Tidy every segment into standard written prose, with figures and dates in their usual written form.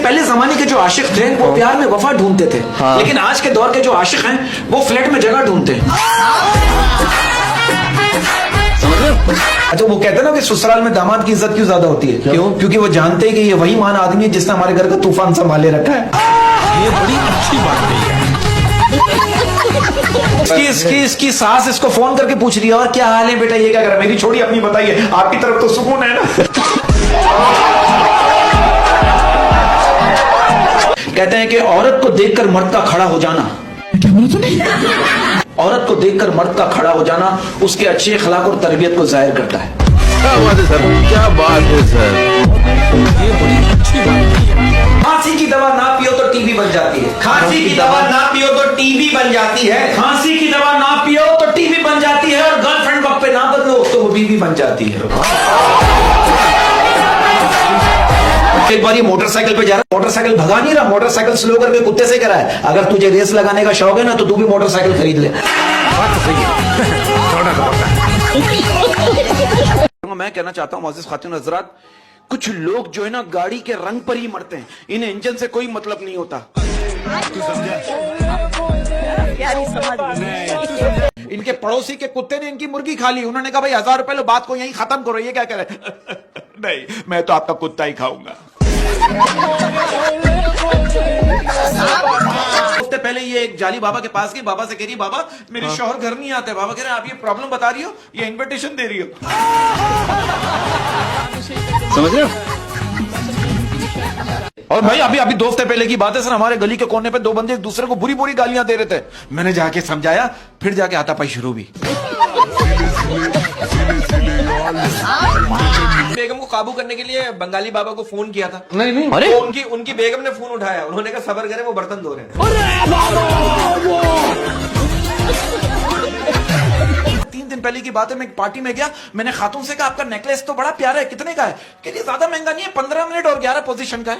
पहले जमाने के जो आशिक थे वो प्यार में वफा ढूंढते थे, लेकिन आज के दौर के जो आशिक हैं वो फ्लैट में जगह ढूंढते हैं। अच्छा, वो कहते हैं ना कि ससुराल में दामाद की इज्जत क्यों ज्यादा होती है? क्यों? क्योंकि वो जानते हैं कि ये वही मान आदमी है जिसने हमारे घर का तूफान संभाले रखा है। ये बड़ी अच्छी बात है। इसकी सास इसको फोन करके पूछ रही है, और क्या हाल है बेटा, ये क्या कर रहा है? मेरी छोड़ी अपनी बताइए, आपकी तरफ तो सुकून है ना। कहते हैं कि औरत को देखकर मर्द का खड़ा हो जाना, क्या बोला तूने? औरत को देखकर मर्द का खड़ा हो जाना उसके अच्छे अखलाक और तरबियत को जाहिर करता है। क्या बात है सर, क्या बात है सर, ये बड़ी अच्छी बात है। खांसी की दवा ना पियो तो टीबी बन जाती है। खांसी की दवा ना पियो तो टीबी बन जाती है। खांसी की दवा ना पियो तो टीबी बन जाती है, और गर्लफ्रेंड वक्त पे ना बदलो तो वो बीवी बन जाती है। एक बार ये मोटरसाइकिल पे जा रहा है, मोटरसाइकिल भगा नहीं रहा, मोटरसाइकिल स्लो करके कुत्ते से करा है। अगर तुझे रेस लगाने का शौक है ना तो तू भी मोटरसाइकिल खरीद ले। बात तो सही है। मैं कहना चाहता हूँ मोअज़्ज़िज़ ख़ातिन हज़रात, कुछ लोग जो है ना गाड़ी के रंग पर ही मरते हैं, इन्हें इंजन से कोई मतलब नहीं होता। इनके पड़ोसी के कुत्ते ने इनकी मुर्गी खा ली, उन्होंने कहा भाई 1000 रुपए लो, बात को यहीं खत्म करो। ये क्या कह रहे? नहीं, मैं तो आपका कुत्ता ही खाऊंगा। हफ्ते पहले ये एक जाली बाबा के पास गई, बाबा से कह रही बाबा मेरे शौहर घर नहीं आते। बाबा कह रहे हैं आप ये प्रॉब्लम बता रही हो ये इन्विटेशन दे रही हो? समझ रहे हो? और भाई अभी 2 हफ्ते पहले की बात है सर, हमारे गली के कोने पे 2 बंदे एक दूसरे को बुरी बुरी गालियां दे रहे थे। मैंने जाके समझाया, फिर जाके हाथापाई शुरू भी। बेगम को काबू करने के लिए बंगाली बाबा को फोन किया था। नहीं अरे उनकी बेगम ने फोन उठाया, उन्होंने कहा सबर करें वो बर्तन धो रहे हैं। 3 दिन पहले की बात है, मैं एक पार्टी में गया, मैंने खातून से कहा आपका नेकलेस तो बड़ा प्यारा है, कितने का है? कि ये ज्यादा महंगा नहीं है, 15 मिनट और 11 पोजीशन का है।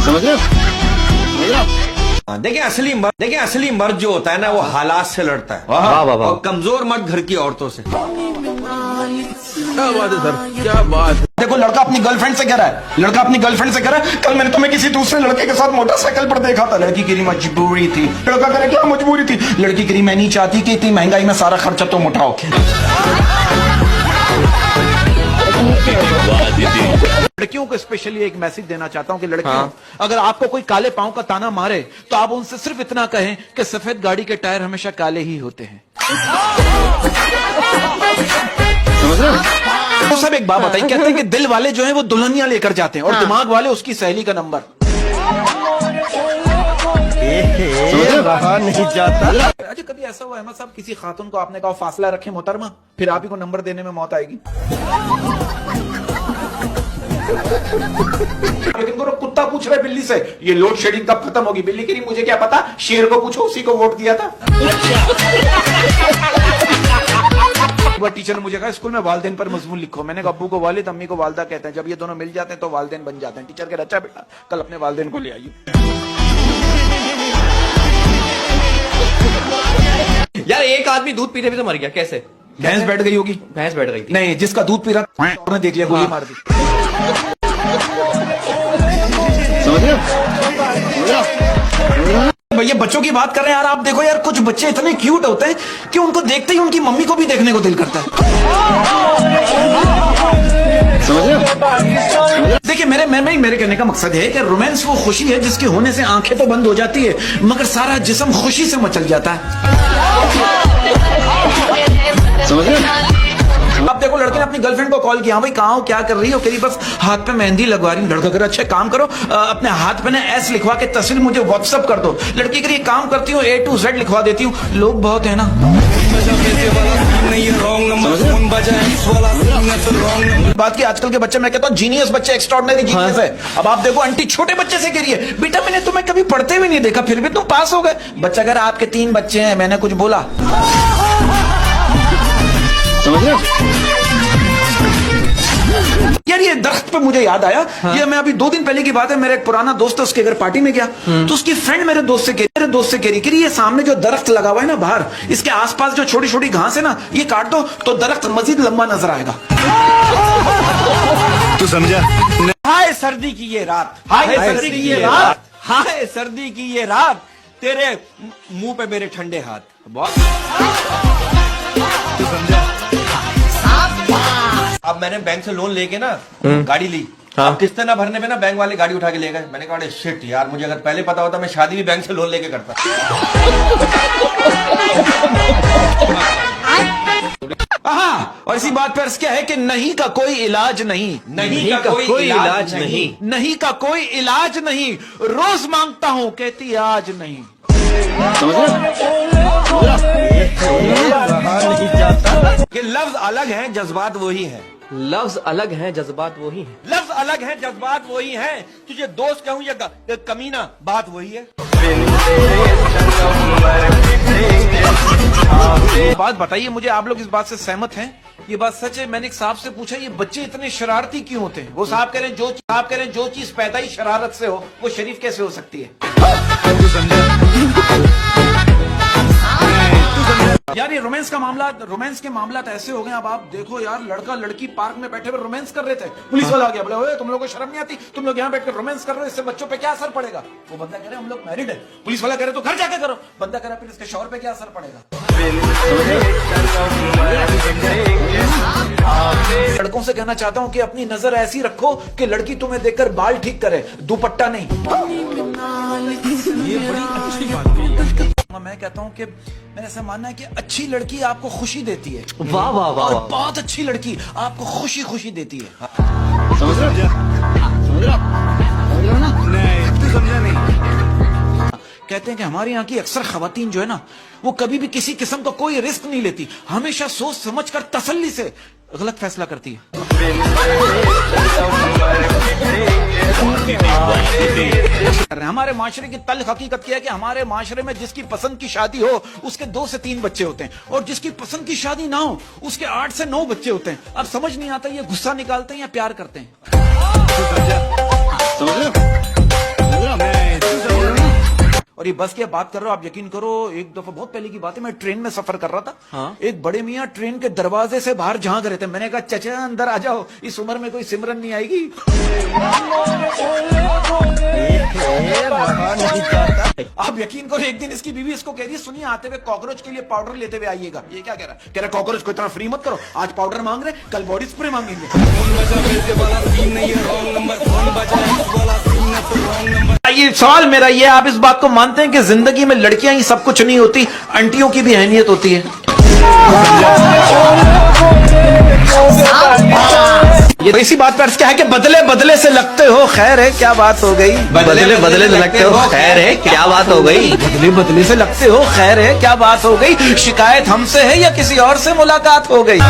समझ रहे हो? देखिए असली मर्द जो होता है ना वो हालात से लड़ता है, वाह वाह वाह। और कमजोर मर्द घर की औरतों से। क्या बात है सर, क्या बात है। देखो लड़का अपनी गर्लफ्रेंड से कह रहा है, कल मैंने तुम्हें किसी दूसरे लड़के के साथ मोटरसाइकिल पर देखा था। लड़की की मजबूरी थी। लड़का कह रहा क्या मजबूरी थी? लड़की की मैं नहीं चाहती कि इतनी महंगाई में सारा खर्चा तुम उठाओ। लड़कियों को स्पेशली एक मैसेज देना चाहता हूं कि लड़कियों, अगर आपको कोई काले पांव का ताना मारे तो आप उनसे सिर्फ इतना कहें कि सफेद गाड़ी के टायर हमेशा काले ही होते हैं। तो सब एक बात बताइए, कहते हैं कि दिल वाले जो हैं वो दुल्हनियां लेकर जाते हैं और दिमाग वाले उसकी सहेली का नंबर। रहा नहीं जाता। अच्छा कभी ऐसा हुआ अहमद साहब किसी खातून को आपने कहा फासला रखे मोहतरमा, फिर आप ही को नंबर देने में मौत आएगी? लेकिन कुत्ता पूछ रहा है बिल्ली से ये लोड शेडिंग कब खत्म होगी? बिल्ली कह रही मुझे क्या पता, शेर को पूछो, उसी को वोट दिया था। टीचर ने मुझे कहा स्कूल में वालिदैन पर मजमून लिखो। मैंने कहा अब्बू को वालिद, अम्मी को वालदा कहते हैं, जब ये दोनों मिल जाते हैं तो वालिदैन बन जाते हैं। टीचर कह अच्छा बेटा कल अपने वालिदैन को ले आइए। यार एक आदमी दूध पीते पीते मर गया, कैसे? भैंस बैठ गई होगी। भैंस बैठ गई थी। नहीं, जिसका दूध पी रहा ने देख लिया, गोली मार दी। समझ रहे हो? भैया बच्चों की बात कर रहे हैं यार, आप देखो यार कुछ बच्चे इतने क्यूट होते हैं कि उनको देखते ही उनकी मम्मी को भी देखने को दिल करता है। समझ रहे हो? देखिए मेरे कहने का मकसद है कि रोमांस वो खुशी है जिसके होने से आंखें तो बंद हो जाती है मगर सारा जिस्म खुशी से मचल जाता है। समझ रहे हो? आप देखो लड़के ने अपनी गर्लफ्रेंड को कॉल किया, भाई कहाँ हो, क्या कर रही हो? कह रही बस हाथ पे मेहंदी लगवा रही हूँ। लड़का कह रहा अच्छा काम करो, अपने हाथ पे ना एस लिखवा के तस्वीर मुझे व्हाट्सएप कर दो। लड़की कह रही काम करती हूँ A to Z लिखवा देती हूँ। लोग बहुत है ना। बात की आजकल के बच्चे, मैं कहता हूँ जीनियस बच्चे, एक्स्ट्राऑर्डिनरी जीनियस है। अब आप देखो आंटी छोटे बच्चे से कह रही है बेटा मैंने तुम्हें कभी पढ़ते हुए नहीं देखा फिर भी तुम पास हो गए। बच्चा कह रहा आपके 3 बच्चे हैं, मैंने कुछ बोला? समझ रहे हो? यार ये दरख्त पे मुझे याद आया। ये मैं अभी 2 दिन पहले की बात है, मेरा एक पुराना दोस्त है, उसके घर पार्टी में गया तो उसकी फ्रेंड मेरे दोस्त से कह रही ये सामने जो दरख्त लगा हुआ है ना बाहर, इसके आसपास जो छोटी छोटी घास है ना ये काट दो तो दरख्त मजीद लंबा नजर आएगा। तू समझा? हाय सर्दी की ये रात, हाय सर्दी की ये रात, हाय सर्दी की ये रात, तेरे मुंह पे मेरे ठंडे हाथ। तू समझा? अब मैंने बैंक से लोन लेके ना गाड़ी ली। अब किस्तें ना भरने पे ना बैंक वाले गाड़ी उठा के ले गए। मैंने कहा शिट यार, मुझे अगर पहले पता होता मैं शादी भी बैंक से लोन लेके करता। हाँ, और इसी बात पर क्या है कि नहीं का कोई इलाज नहीं, नहीं का कोई इलाज नहीं, नहीं का कोई इलाज नहीं, रोज मांगता हूँ कहती आज नहीं। कि लफ्ज अलग हैं, जज्बात वही हैं। लफ्ज अलग हैं, जज्बात वही हैं। लफ्ज अलग हैं, जज्बात वही हैं। तुझे दोस्त कहूं या कमीना, बात वही है। बात बताइए मुझे, आप लोग इस बात से सहमत हैं? ये बात सच है। मैंने एक साहब से पूछा ये बच्चे इतने शरारती क्यों होते हैं? वो साहब कह रहे हैं जो चीज पैदा ही शरारत से हो वो शरीफ कैसे हो सकती है? तू समझा? यार ये रोमांस के मामला ऐसे हो गए। अब आप देखो यार, लड़का लड़की पार्क में बैठे हुए रोमांस कर रहे थे, पुलिस वाला आ गया, बोले ओए तुम लोगों को शर्म नहीं आती, तुम लोग यहाँ बैठकर रोमांस कर रहे हो, इससे बच्चों पे क्या असर पड़ेगा? वो बंदा कह रहे हम लोग मैरिड है, पुलिस वाला कह रहे तो घर जाके करो। बंदा कह रहा फिर इसके शौहर पे क्या असर पड़ेगा? लड़कों से कहना चाहता हूँ कि अपनी नजर ऐसी रखो कि लड़की तुम्हें देखकर बाल ठीक करे, दुपट्टा नहीं। ये बड़ी अच्छी बात है। मैं कहता हूँ कि मेरा ऐसा मानना है कि अच्छी लड़की आपको खुशी देती है। वाह वाह वाह, और वाह। बहुत अच्छी लड़की आपको खुशी देती है। समझ रहा? समझ रहा ना? नहीं, तू समझा नहीं? कहते हैं कि हमारे यहाँ की अक्सर खवातीन जो है ना, वो कभी भी किसी किस्म का कोई रिस्क नहीं लेती, हमेशा सोच समझ कर तसल्ली से गलत फैसला करती है। हमारे माशरे की तल्ख हकीकत क्या है कि हमारे माशरे में जिसकी पसंद की शादी हो उसके 2 से 3 बच्चे होते हैं, और जिसकी पसंद की शादी ना हो उसके 8 से 9 बच्चे होते हैं। अब समझ नहीं आता ये गुस्सा निकालते हैं या प्यार करते हैं। समझ रहा? नहीं, तू समझ रहा? और ये बस की बात कर रहे हो, आप यकीन करो एक दफा बहुत पहले की बात है, मैं ट्रेन में सफर कर रहा था। हाँ? एक बड़े मियाँ ट्रेन के दरवाजे से बाहर झांक रहे थे। मैंने कहा चचा अंदर आ जाओ, इस उम्र में कोई सिमरन नहीं आएगी। आप यकीन करो एक दिन इसकी बीवी इसको कह रही सुनिए आते हुए कॉकरोच के लिए पाउडर लेते हुए आइएगा। ये क्या कह रहा कॉकरोच को इतना फ्री मत करो, आज पाउडर मांग रहे कल बॉडी स्प्रे मांगेंगे। ये सवाल मेरा ये, आप इस बात को मानते हैं कि जिंदगी में लड़कियां ही सब कुछ नहीं होती, आंटियों की भी अहमियत होती है? ये तो इसी बात पर क्या है कि बदले बदले से लगते हो, खैर है क्या बात हो गई? बदले बदले से लगते हो, खैर है क्या बात हो गई? बदले बदले से लगते हो, खैर है क्या बात हो गई? शिकायत हमसे है या किसी और से मुलाकात हो गई?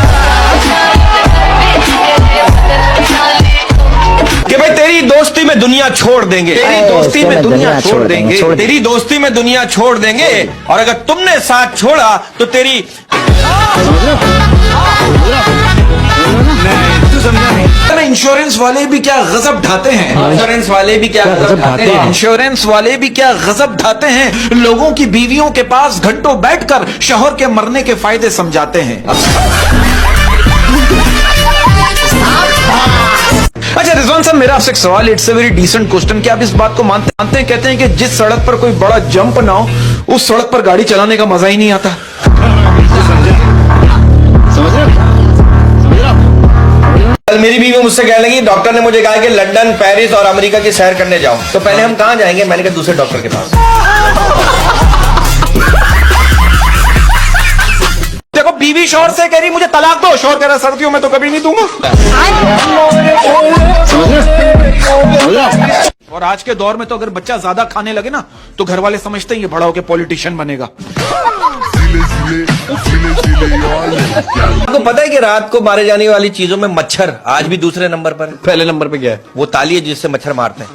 कि भाई तेरी दोस्ती में दुनिया छोड़ देंगे, तेरी दोस्ती में दुनिया छोड़ देंगे, तेरी दोस्ती में दुनिया छोड़ देंगे, और अगर तुमने साथ छोड़ा तो तेरी नहीं, तू समझा नहीं? इंश्योरेंस वाले भी क्या गजब ढाते हैं, इंश्योरेंस वाले भी क्या गजब ढाते हैं। इंश्योरेंस वाले भी क्या गजब ढाते हैं, लोगों की बीवियों के पास घंटों बैठकर शौहर के मरने के फायदे समझाते हैं। अच्छा रिजवान साहब, मेरा आपसे एक सवाल, it's a very decent question, क्या आप इस बात को मानते हैं? कहते हैं कि जिस सड़क पर कोई बड़ा जंप ना हो उस सड़क पर गाड़ी चलाने का मजा ही नहीं आता। कल मेरी बीवी मुझसे कह लगी डॉक्टर ने मुझे कहा कि लंदन, पेरिस और अमेरिका की सैर करने जाओ, तो पहले हम कहाँ जाएंगे? मैंने कहा दूसरे डॉक्टर के पास। देखो बीवी शौहर से कह रही मुझे तलाक दो, शौहर कह रहा सर्दियों में तो कभी नहीं दूंगा। और आज के दौर में तो अगर बच्चा ज्यादा खाने लगे ना तो घर वाले समझते हैं ये बड़ा होकर पॉलिटिशियन बनेगा। आपको पता है कि रात को मारे जाने वाली चीजों में मच्छर आज भी दूसरे नंबर पर है? पहले नंबर पे क्या है? वो ताली है जिससे मच्छर मारते हैं।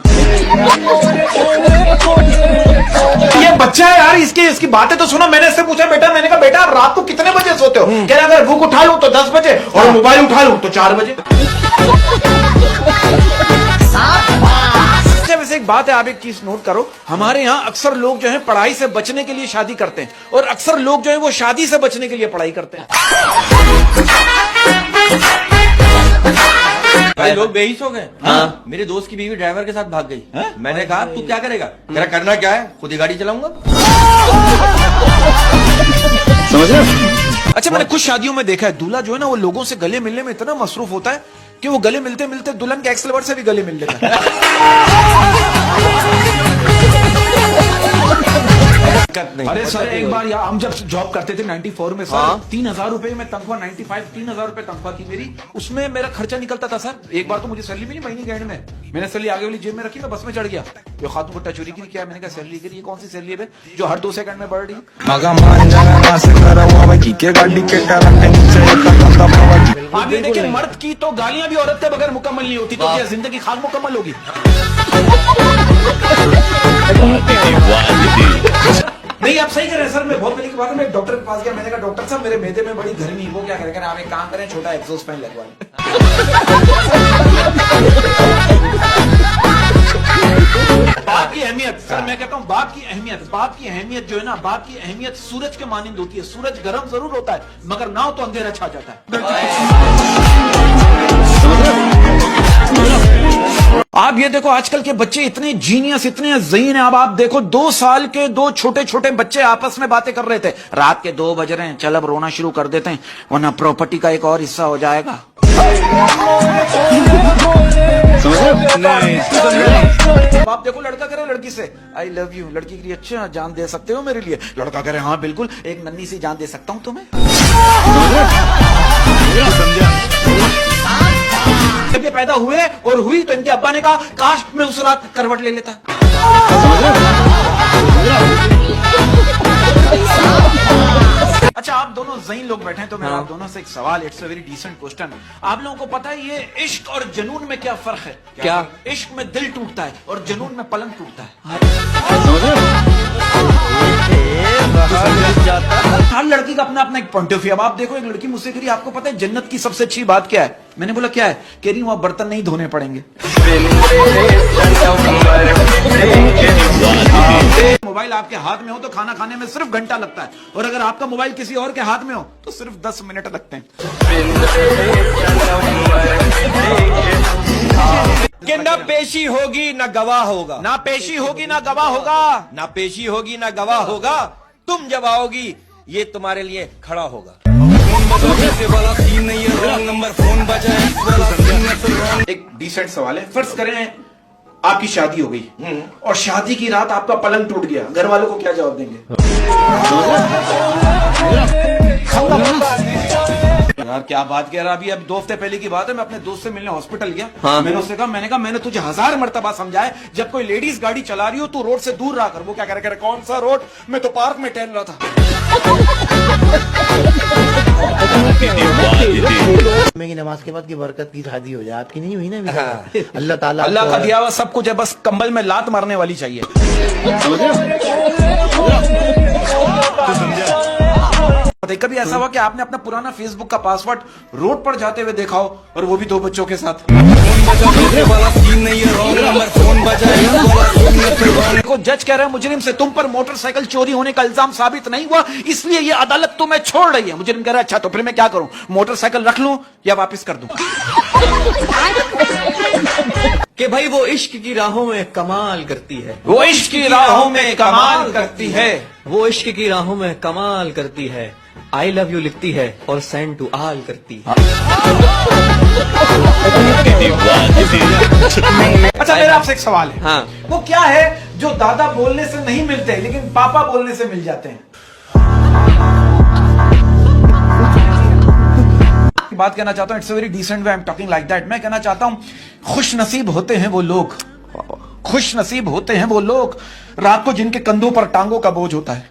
ये बच्चा है यार, इसकी बातें तो सुनो। मैंने इससे पूछा बेटा, मैंने कहा बेटा रात को कितने बजे सोते हो? कह रहा अगर बुक उठा लूं तो 10 बजे और मोबाइल उठा लूं तो 4 बजे। वैसे एक बात है, आप एक चीज नोट करो, हमारे यहाँ अक्सर लोग जो है पढ़ाई से बचने के लिए शादी करते हैं, और अक्सर लोग जो है वो शादी से बचने के लिए पढ़ाई करते हैं। भाई लोग बेहिस हो गए। हाँ। मेरे दोस्त की बीवी ड्राइवर के साथ भाग गई। मैंने कहा तू क्या करेगा? कह रहा करना क्या है, खुद ही गाड़ी चलाऊंगा। समझ रहे हो? अच्छा, मैंने कुछ शादियों में देखा है दूल्हा जो है ना वो लोगों से गले मिलने में इतना मसरूफ होता है कि वो गले मिलते मिलते दुल्हन के एक्स लवर से भी गले मिल लेता है। अरे सर, एक बार यार हम जब जॉब करते थे 94 में सर, 3,000 रुपए में तनख्वाह, 95 3,000 रुपए तनख्वाह थी मेरी, उसमें मेरा खर्चा निकलता था सर। एक बार तो मुझे सैलरी मिली महीने के एंड में, मैंने सैलरी आगे वाली जेब में रखी, मैं बस में चढ़ गया, जो खातून को टचोरी की क्या, मैंने कहा सैलरी करी, ये कौन सी सैलरी है जो हर 2 सेकंड में बढ़ रही है। आप ये देखिए, मर्द की तो गालियां भी औरत के बगैर मुकम्मल नहीं होती, तो क्या जिंदगी खाक मुकम्मल होगी? नहीं, आप सही कह रहे हैं सर। मैं बहुत पहले की बात है, मैं एक डॉक्टर के पास गया, मैंने कहा डॉक्टर साहब मेरे मैदे में बड़ी गर्मी, वो क्या करें? आप एक काम करें, छोटा एग्जॉस्ट फैन लगवा लें। बाप की अहमियत सर, मैं कहता हूँ बाप की अहमियत, बाप की अहमियत जो है ना, बाप की अहमियत सूरज के मानिंद होती है। सूरज गर्म जरूर होता है मगर ना हो तो अंधेरा छा जाता है। आप ये देखो, आजकल के बच्चे इतने जीनियस, इतने ज़हीन हैं। अब आप देखो, 2 साल के 2 छोटे छोटे बच्चे आपस में बातें कर रहे थे, रात के 2 बज रहे हैं, चल अब रोना शुरू कर देते हैं वरना प्रॉपर्टी का एक और हिस्सा हो जाएगा। आप देखो, लड़का करे लड़की से आई लव यू, लड़की के लिए अच्छा जान दे सकते हो मेरे लिए, लड़का करे हाँ बिल्कुल, एक नन्ही सी जान दे सकता हूँ तुम्हें। जब ये पैदा हुए और हुई तो इनके अब्बा ने कहा काश मैं उस रात करवट ले लेता। अच्छा, आप दोनों ज़हीन लोग बैठे हैं तो मेरा आप दोनों से एक सवाल, it's a very decent question. आप लोगों को पता है ये इश्क और जनून में क्या फर्क है? क्या? इश्क में दिल टूटता है और जनून में पलंग टूटता है। हर लड़की का अपना अपना एक पॉइंट ऑफ व्यू। अब आप देखो, एक लड़की मुझसे कह रही आपको पता है जन्नत की सबसे अच्छी बात क्या है? मैंने बोला क्या है? कह रही वहां बर्तन नहीं धोने पड़ेंगे। मोबाइल आपके हाथ में हो तो खाना खाने में सिर्फ घंटा लगता है, और अगर आपका मोबाइल किसी और के हाथ में हो तो सिर्फ 10 मिनट लगते हैं। कि न पेशी होगी न गवाह होगा, ना पेशी होगी ना गवाह होगा, ना पेशी होगी ना गवाह होगा, तुम जब आओगी ये तुम्हारे लिए खड़ा होगा। एक डिसेंट सवाल है, फर्ज करें आपकी शादी हो गई और शादी की रात आपका पलंग टूट गया, घर वालों को क्या जवाब देंगे? यार क्या बात कह रहा, अभी 2 हफ्ते पहले की बात है, मैं अपने दोस्त से मिलने हॉस्पिटल गया। मैंने उससे कहा, मैंने तुझे 1000 मर्तबा समझाया, जब कोई लेडीज गाड़ी चला रही हो तो रोड से दूर रहा कर। वो क्या कह रहा, कौन सा रोड? मैं तो पार्क में टहल रहा था। की नमाज के बाद की बरकत की शादी हो जाए, आपकी नहीं हुई ना अभी? अल्लाह ताला अल्लाह का दिया हुआ सब कुछ है, बस कंबल में लात मारने वाली चाहिए। कभी ऐसा हुआ कि आपने अपना पुराना फेसबुक का पासवर्ड रोड पर जाते हुए देखा हो, और वो भी 2 बच्चों के साथ? देखो, जज कह रहा है मुजरिम से तुम पर मोटरसाइकिल चोरी होने का इल्जाम साबित नहीं हुआ, इसलिए ये अदालत तुम्हें छोड़ रही है। मुजरिम कह रहा है अच्छा तो फिर मैं क्या करूं, मोटरसाइकिल रख लूं या वापस कर दूं? कि भाई वो इश्क की राहों में कमाल करती है, वो इश्क की राहों में कमाल करती है, वो इश्क की राहों में कमाल करती है, आई लव यू लिखती है और सेंड टू ऑल करती है। अच्छा, मेरा आपसे एक सवाल है। हाँ। वो क्या है जो दादा बोलने से नहीं मिलते लेकिन पापा बोलने से मिल जाते हैं? बात कहना चाहता हूं, it's a very decent way, I am talking like that. मैं कहना चाहता हूं, खुश नसीब होते हैं वो लोग, खुश नसीब होते हैं वो लोग रात को जिनके कंधों पर टांगों का बोझ होता है।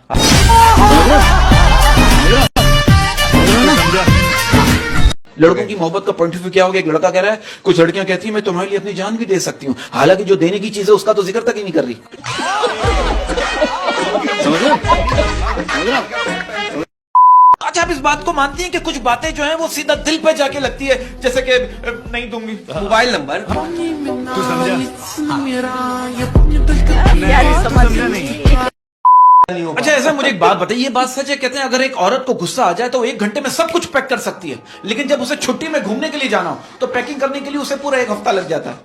लड़कों की मोहब्बत का पॉइंट ऑफ व्यू क्या हो गया? एक लड़का कह रहा है, कुछ लड़कियां कहती हैं मैं तुम्हारे लिए अपनी जान भी दे सकती हूं, हालांकि जो देने की चीज है उसका तो जिक्र तक ही नहीं कर रही। अच्छा, आप इस बात को मानती हैं कि कुछ बातें जो हैं वो सीधा दिल पे जाके लगती है, जैसे कि नहीं दूंगी मोबाइल नंबर। तू समझा नहीं? नहीं हो अच्छा ऐसा मुझे एक बात बताइए, ये बात सच है? कहते हैं अगर एक औरत को गुस्सा आ जाए तो 1 घंटे में सब कुछ पैक कर सकती है, लेकिन जब उसे छुट्टी में घूमने के लिए जाना हो तो पैकिंग करने के लिए उसे पूरा 1 हफ्ता लग जाता है।